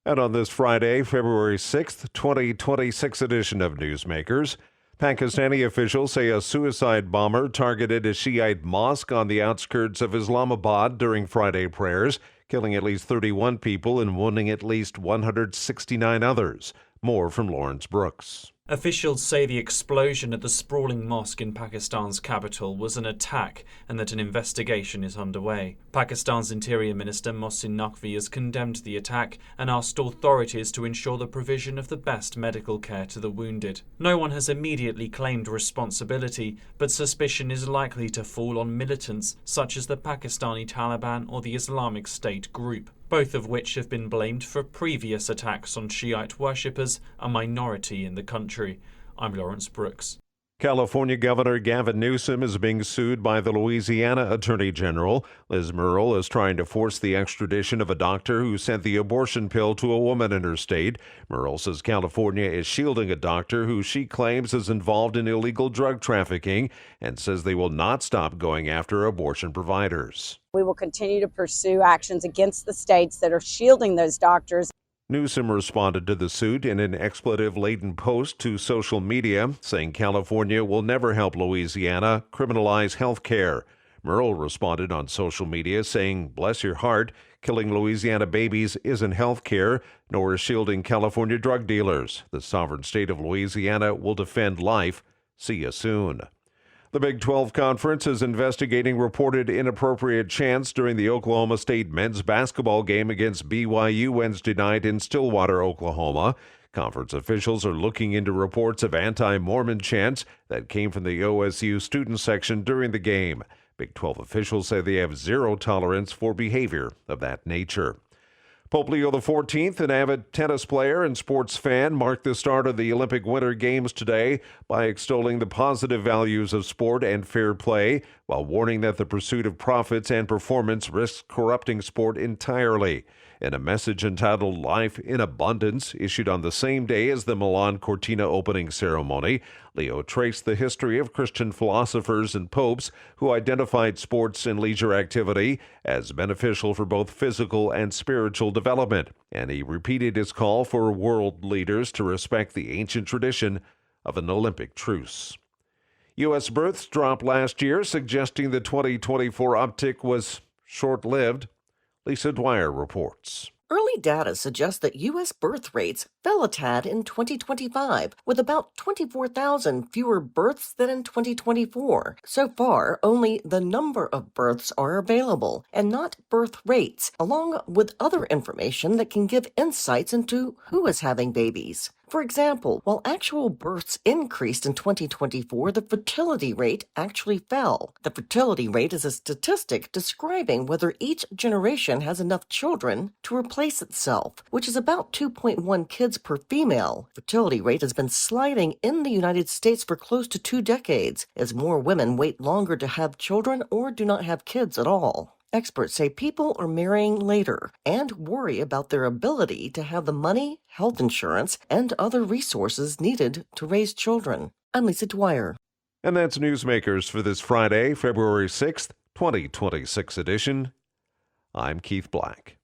And on this Friday, February 6th, 2026 edition of Newsmakers, Pakistani officials say a suicide bomber targeted a Shiite mosque on the outskirts of Islamabad during Friday prayers, killing at least 31 people and wounding at least 169 others. More from Lawrence Brooks. Officials say the explosion at the sprawling mosque in Pakistan's capital was an attack and that an investigation is underway. Pakistan's Interior Minister Mohsin Naqvi has condemned the attack and asked authorities to ensure the provision of the best medical care to the wounded. No one has immediately claimed responsibility, but suspicion is likely to fall on militants such as the Pakistani Taliban or the Islamic State group, both of which have been blamed for previous attacks on Shiite worshippers, a minority in the country. I'm Lawrence Brooks. California Governor Gavin Newsom is being sued by the Louisiana Attorney General. Liz Murrill is trying to force the extradition of a doctor who sent the abortion pill to a woman in her state. Murrill says California is shielding a doctor who she claims is involved in illegal drug trafficking and says they will not stop going after abortion providers. We will continue to pursue actions against the states that are shielding those doctors. Newsom responded to the suit in an expletive-laden post to social media, saying California will never help Louisiana criminalize health care. Murrill responded on social media, saying, "Bless your heart, killing Louisiana babies isn't health care, nor is shielding California drug dealers. The sovereign state of Louisiana will defend life. See you soon." The Big 12 Conference is investigating reported inappropriate chants during the Oklahoma State men's basketball game against BYU Wednesday night in Stillwater, Oklahoma. Conference officials are looking into reports of anti-Mormon chants that came from the OSU student section during the game. Big 12 officials say they have zero tolerance for behavior of that nature. Pope Leo XIV, an avid tennis player and sports fan, marked the start of the Olympic Winter Games today by extolling the positive values of sport and fair play, while warning that the pursuit of profits and performance risks corrupting sport entirely. In a message entitled Life in Abundance, issued on the same day as the Milan Cortina opening ceremony, Leo traced the history of Christian philosophers and popes who identified sports and leisure activity as beneficial for both physical and spiritual development, and he repeated his call for world leaders to respect the ancient tradition of an Olympic truce. U.S. births dropped last year, suggesting the 2024 uptick was short-lived. Lisa Dwyer reports. Early data suggests that U.S. birth rates fell a tad in 2025, with about 24,000 fewer births than in 2024. So far, only the number of births are available, and not birth rates, along with other information that can give insights into who is having babies. For example, while actual births increased in 2024, the fertility rate actually fell. The fertility rate is a statistic describing whether each generation has enough children to replace itself, which is about 2.1 kids per female. Fertility rate has been sliding in the United States for close to 2 decades, as more women wait longer to have children or do not have kids at all. Experts say people are marrying later and worry about their ability to have the money, health insurance, and other resources needed to raise children. I'm Lisa Dwyer. And that's Newsmakers for this Friday, February 6th, 2026 edition. I'm Keith Black.